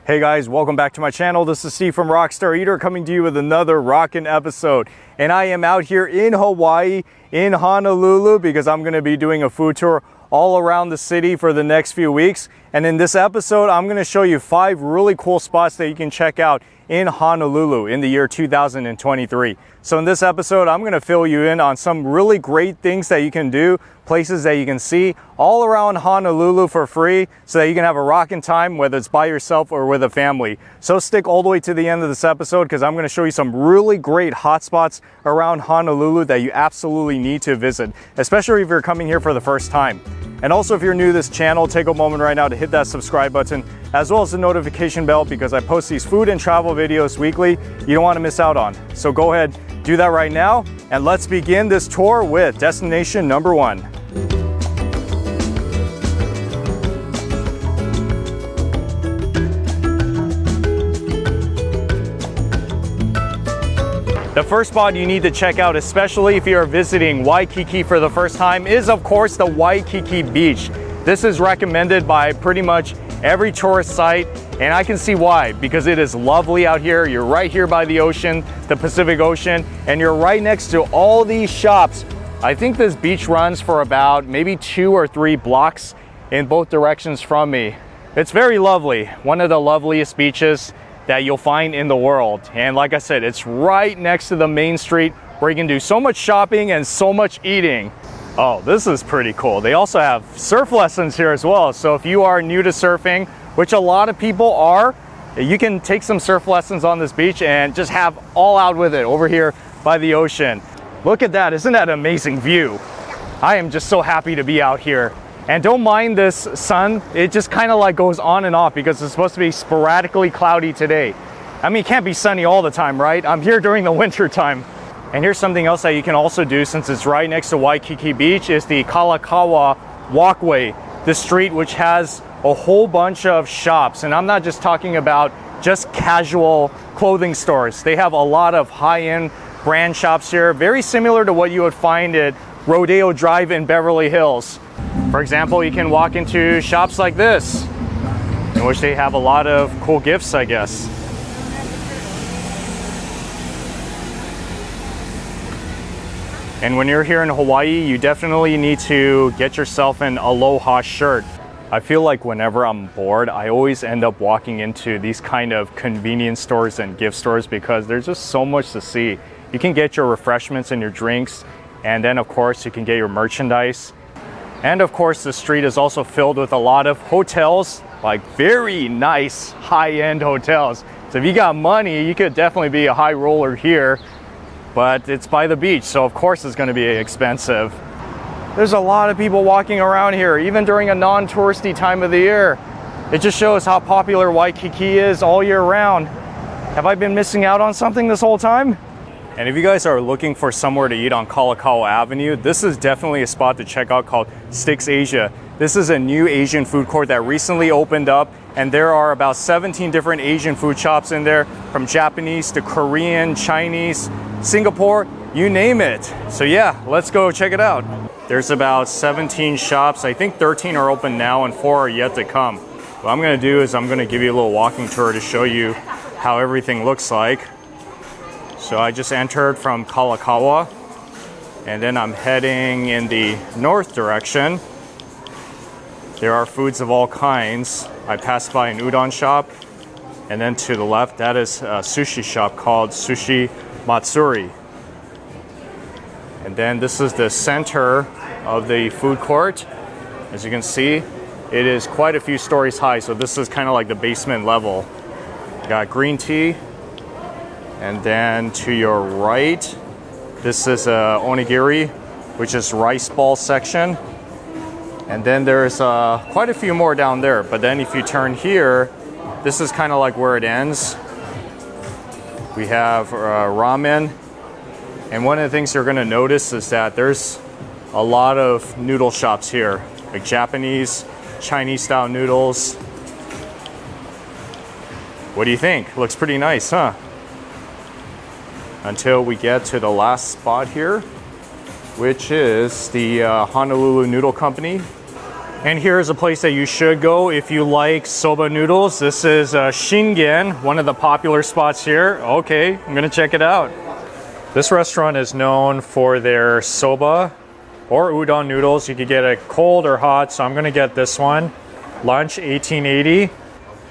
Hey guys, welcome back to my channel. This is Steve from Rockstar Eater coming to you with another rockin' episode. And I am out here in Hawaii, in Honolulu, because I'm gonna be doing a food tour all around the city for the next few weeks. And in this episode, I'm gonna show you 5 really cool spots that you can check out in Honolulu in the year 2023. So in this episode, I'm gonna fill you in on some really great things that you can do, places that you can see all around Honolulu for free so that you can have a rockin' time, whether it's by yourself or with a family. So stick all the way to the end of this episode because I'm gonna show you some really great hotspots around Honolulu that you absolutely need to visit, especially if you're coming here for the first time. And also, if you're new to this channel, take a moment right now to hit that subscribe button, as well as the notification bell, because I post these food and travel videos weekly you don't want to miss out on. So go ahead, do that right now, and let's begin this tour with destination number 1. The first spot you need to check out, especially if you're visiting Waikiki for the first time, is of course the Waikiki Beach. This is recommended by pretty much every tourist site, and I can see why, because it is lovely out here. You're right here by the ocean, the Pacific Ocean, and you're right next to all these shops. I think this beach runs for about maybe 2 or 3 blocks in both directions from me. It's very lovely, one of the loveliest beaches that you'll find in the world. And like I said, it's right next to the main street where you can do so much shopping and so much eating. Oh, this is pretty cool. They also have surf lessons here as well. So if you are new to surfing, which a lot of people are, you can take some surf lessons on this beach and just have all out with it over here by the ocean. Look at that, isn't that an amazing view? I am just so happy to be out here. And don't mind this sun, it just kind of like goes on and off because it's supposed to be sporadically cloudy today. I mean, it can't be sunny all the time, right? I'm here during the winter time. And here's something else that you can also do since it's right next to Waikiki Beach is the Kalakaua Walkway, the street which has a whole bunch of shops. And I'm not just talking about just casual clothing stores. They have a lot of high-end brand shops here, very similar to what you would find at Rodeo Drive in Beverly Hills. For example, you can walk into shops like this, in which they have a lot of cool gifts, I guess. And when you're here in Hawaii, you definitely need to get yourself an aloha shirt. I feel like whenever I'm bored, I always end up walking into these kind of convenience stores and gift stores because there's just so much to see. You can get your refreshments and your drinks, and then of course you can get your merchandise. And of course, the street is also filled with a lot of hotels, like very nice high-end hotels. So if you got money, you could definitely be a high roller here, but it's by the beach, so of course it's gonna be expensive. There's a lot of people walking around here, even during a non-touristy time of the year. It just shows how popular Waikiki is all year round. Have I been missing out on something this whole time? And if you guys are looking for somewhere to eat on Kalakaua Avenue, this is definitely a spot to check out called Sticks Asia. This is a new Asian food court that recently opened up, and there are about 17 different Asian food shops in there, from Japanese to Korean, Chinese, Singapore, you name it. So yeah, let's go check it out. There's about 17 shops. I think 13 are open now and 4 are yet to come. What I'm gonna do is I'm gonna give you a little walking tour to show you how everything looks like. So I just entered from Kalakaua, and then I'm heading in the north direction. There are foods of all kinds. I passed by an udon shop, and then to the left, that is a sushi shop called Sushi Matsuri. And then this is the center of the food court. As you can see, it is quite a few stories high, so this is kind of like the basement level. Got green tea. And then to your right, this is a onigiri, which is rice ball section. And then there's quite a few more down there. But then if you turn here, this is kind of like where it ends. We have ramen. And one of the things you're gonna notice is that there's a lot of noodle shops here, like Japanese, Chinese style noodles. What do you think? Looks pretty nice, huh? Until we get to the last spot here, which is the Honolulu Noodle Company. And here's a place that you should go if you like soba noodles. This is Shingen, one of the popular spots here. Okay, I'm gonna check it out. This restaurant is known for their soba or udon noodles. You could get it cold or hot, so I'm gonna get this one. Lunch, $18.80.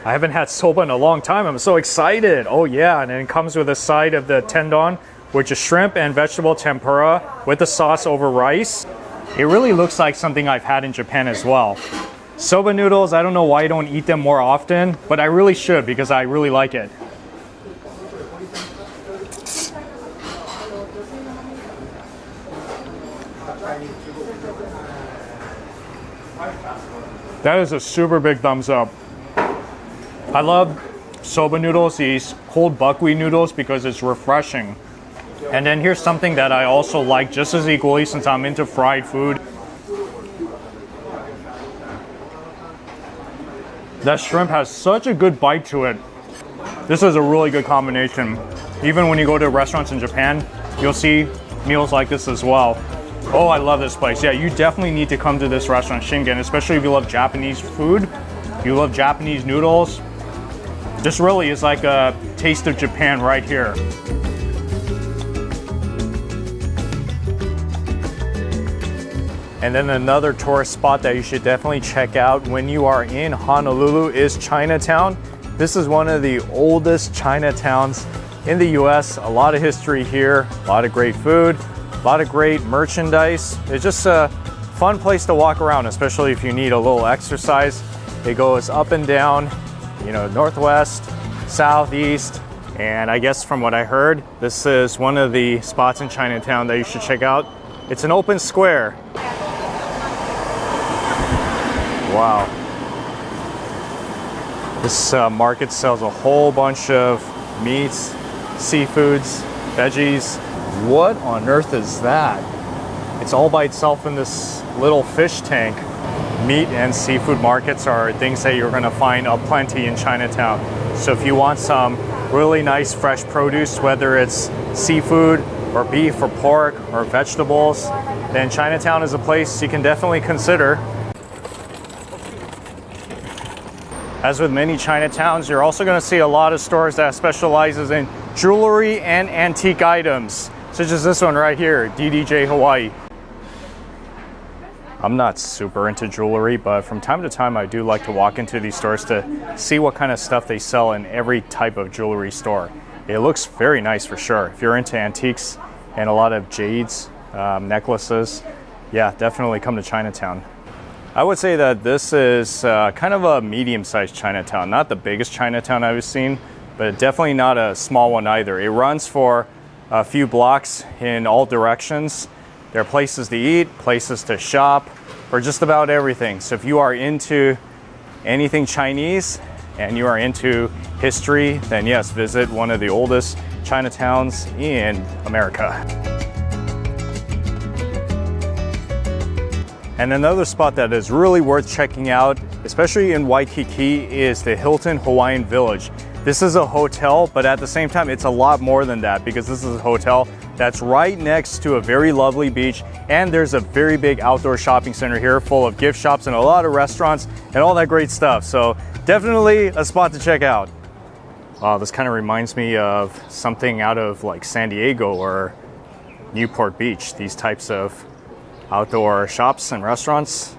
I haven't had soba in a long time. I'm so excited. Oh yeah, and it comes with a side of the tendon, which is shrimp and vegetable tempura with the sauce over rice. It really looks like something I've had in Japan as well. Soba noodles, I don't know why I don't eat them more often, but I really should because I really like it. That is a super big thumbs up. I love soba noodles, these cold buckwheat noodles, because it's refreshing. And then here's something that I also like just as equally since I'm into fried food. That shrimp has such a good bite to it. This is a really good combination. Even when you go to restaurants in Japan, you'll see meals like this as well. Oh, I love this place. Yeah, you definitely need to come to this restaurant, Shingen, especially if you love Japanese food, you love Japanese noodles. This really is like a taste of Japan right here. And then another tourist spot that you should definitely check out when you are in Honolulu is Chinatown. This is one of the oldest Chinatowns in the US. A lot of history here, a lot of great food, a lot of great merchandise. It's just a fun place to walk around, especially if you need a little exercise. It goes up and down, you know, northwest, southeast, and I guess from what I heard, this is one of the spots in Chinatown that you should check out. It's an open square. Wow. This market sells a whole bunch of meats, seafoods, veggies. What on earth is that? It's all by itself in this little fish tank. Meat and seafood markets are things that you're gonna find aplenty in Chinatown. So if you want some really nice fresh produce, whether it's seafood or beef or pork or vegetables, then Chinatown is a place you can definitely consider. As with many Chinatowns, you're also going to see a lot of stores that specializes in jewelry and antique items, such as this one right here, DDJ Hawaii. I'm not super into jewelry, but from time to time I do like to walk into these stores to see what kind of stuff they sell in every type of jewelry store. It looks very nice for sure. If you're into antiques and a lot of jades, necklaces, yeah, definitely come to Chinatown. I would say that this is kind of a medium-sized Chinatown, not the biggest Chinatown I've seen, but definitely not a small one either. It runs for a few blocks in all directions. There are places to eat, places to shop, or just about everything. So if you are into anything Chinese and you are into history, then yes, visit one of the oldest Chinatowns in America. And another spot that is really worth checking out, especially in Waikiki, is the Hilton Hawaiian Village. This is a hotel, but at the same time, it's a lot more than that because this is a hotel that's right next to a very lovely beach, and there's a very big outdoor shopping center here full of gift shops and a lot of restaurants and all that great stuff. So definitely a spot to check out. Wow, this kind of reminds me of something out of like San Diego or Newport Beach, these types of outdoor shops and restaurants.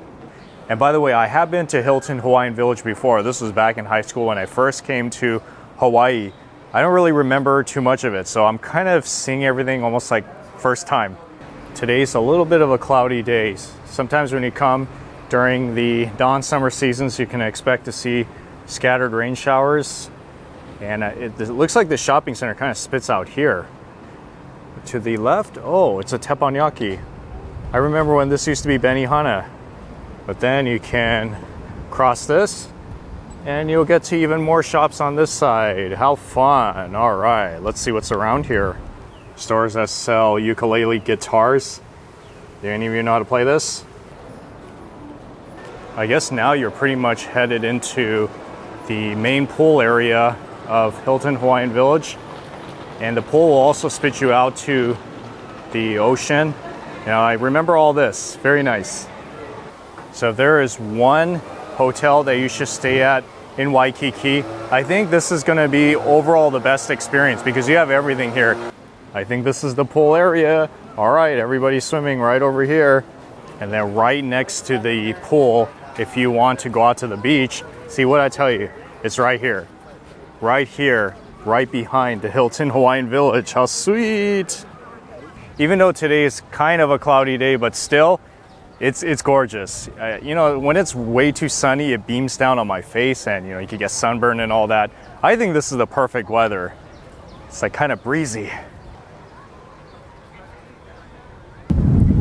And by the way, I have been to Hilton Hawaiian Village before. This was back in high school when I first came to Hawaii. I don't really remember too much of it, so I'm kind of seeing everything almost like first time. Today's a little bit of a cloudy day. Sometimes when you come during the dawn summer seasons, you can expect to see scattered rain showers. And it looks like the shopping center kind of spits out here. To the left, oh, it's a teppanyaki. I remember when this used to be Benihana, but then you can cross this and you'll get to even more shops on this side. How fun. All right, let's see what's around here. Stores that sell ukulele guitars. Do any of you know how to play this? I guess now you're pretty much headed into the main pool area of Hilton Hawaiian Village. And the pool will also spit you out to the ocean. Now I remember all this, very nice. So if there is one hotel that you should stay at in Waikiki, I think this is going to be overall the best experience because you have everything here. I think this is the pool area. All right, everybody's swimming right over here. And then right next to the pool, if you want to go out to the beach, see what I tell you, it's right here, right behind the Hilton Hawaiian Village. How sweet. Even though today is kind of a cloudy day, but still, it's gorgeous. You know, when it's way too sunny, it beams down on my face and, you know, you can get sunburn and all that. I think this is the perfect weather. It's like kind of breezy.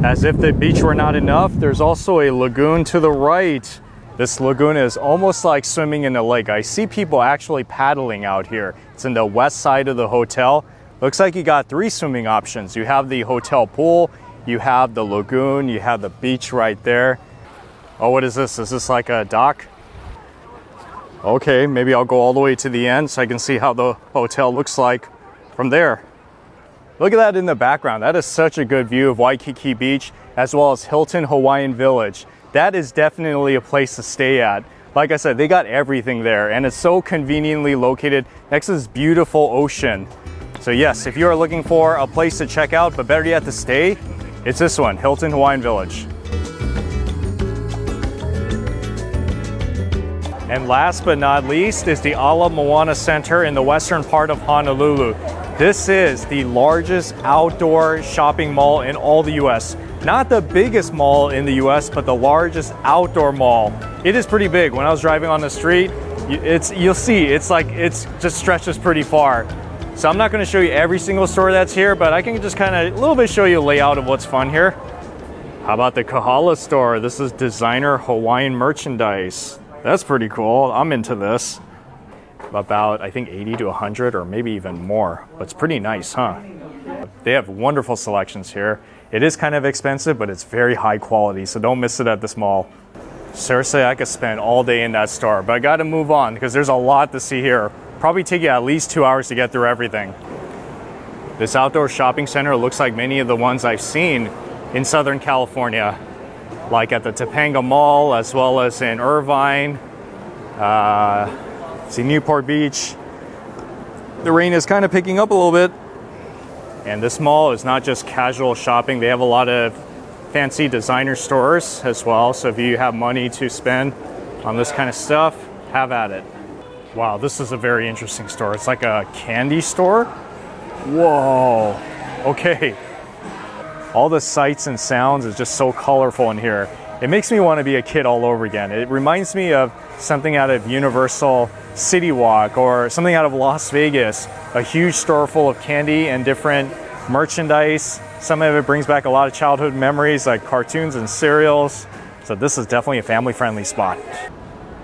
As if the beach were not enough, there's also a lagoon to the right. This lagoon is almost like swimming in a lake. I see people actually paddling out here. It's in the west side of the hotel. Looks like you got 3 swimming options. You have the hotel pool, you have the lagoon, you have the beach right there. Oh, what is this? Is this like a dock? Okay, maybe I'll go all the way to the end so I can see how the hotel looks like from there. Look at that in the background. That is such a good view of Waikiki Beach as well as Hilton Hawaiian Village. That is definitely a place to stay at. Like I said, they got everything there and it's so conveniently located next to this beautiful ocean. So yes, if you are looking for a place to check out, but better yet to stay, it's this one, Hilton Hawaiian Village. And last but not least is the Moana Center in the western part of Honolulu. This is the largest outdoor shopping mall in all the US. Not the biggest mall in the US, but the largest outdoor mall. It is pretty big. When I was driving on the street, you'll see, it's just stretches pretty far. So I'm not going to show you every single store that's here, but I can just kind of a little bit show you a layout of what's fun here. How about the Kahala store? This is designer Hawaiian merchandise. That's pretty cool. I'm into this. About, I think, 80 to 100 or maybe even more. But it's pretty nice, huh? They have wonderful selections here. It is kind of expensive, but it's very high quality, so don't miss it at this mall. Seriously, I could spend all day in that store, but I got to move on because there's a lot to see here. Probably take you at least 2 hours to get through everything. This outdoor shopping center looks like many of the ones I've seen in Southern California, like at the Topanga Mall as well as in Irvine. See Newport Beach. The rain is kind of picking up a little bit. And this mall is not just casual shopping. They have a lot of fancy designer stores as well. So if you have money to spend on this kind of stuff, have at it. Wow, this is a very interesting store. It's like a candy store. Whoa, okay. All the sights and sounds is just so colorful in here. It makes me want to be a kid all over again. It reminds me of something out of Universal City Walk or something out of Las Vegas. A huge store full of candy and different merchandise. Some of it brings back a lot of childhood memories like cartoons and cereals. So this is definitely a family-friendly spot.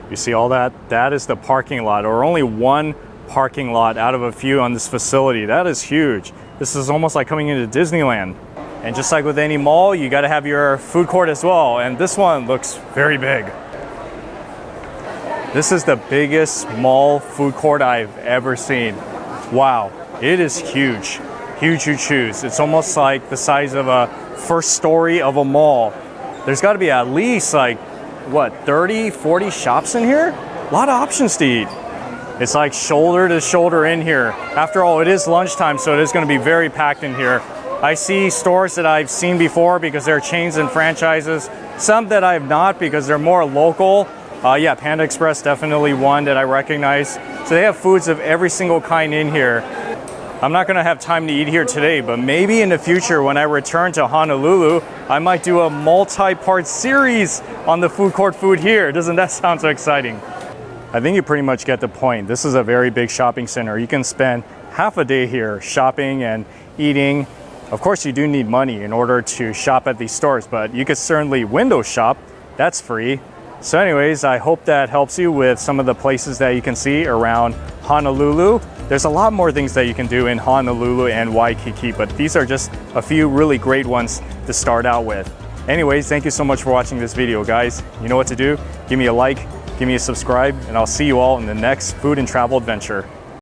You see all that? That is the parking lot, or only one parking lot out of a few on this facility. That is huge. This is almost like coming into Disneyland. And just like with any mall, you got to have your food court as well. And this one looks very big. This is the biggest mall food court I've ever seen. Wow, it is huge. Huge, huge, huge. It's almost like the size of a first story of a mall. There's got to be at least like, what, 30, 40 shops in here? A lot of options to eat. It's like shoulder to shoulder in here. After all, it is lunchtime, so it is going to be very packed in here. I see stores that I've seen before because they're chains and franchises. Some that I have not because they're more local. Yeah, Panda Express, definitely one that I recognize. So they have foods of every single kind in here. I'm not gonna have time to eat here today, but maybe in the future when I return to Honolulu, I might do a multi-part series on the food court food here. Doesn't that sound so exciting? I think you pretty much get the point. This is a very big shopping center. You can spend half a day here shopping and eating. Of course, you do need money in order to shop at these stores, but you could certainly window shop. That's free. So anyways, I hope that helps you with some of the places that you can see around Honolulu. There's a lot more things that you can do in Honolulu and Waikiki, but these are just a few really great ones to start out with. Anyways, thank you so much for watching this video, guys. You know what to do. Give me a like, give me a subscribe, and I'll see you all in the next food and travel adventure.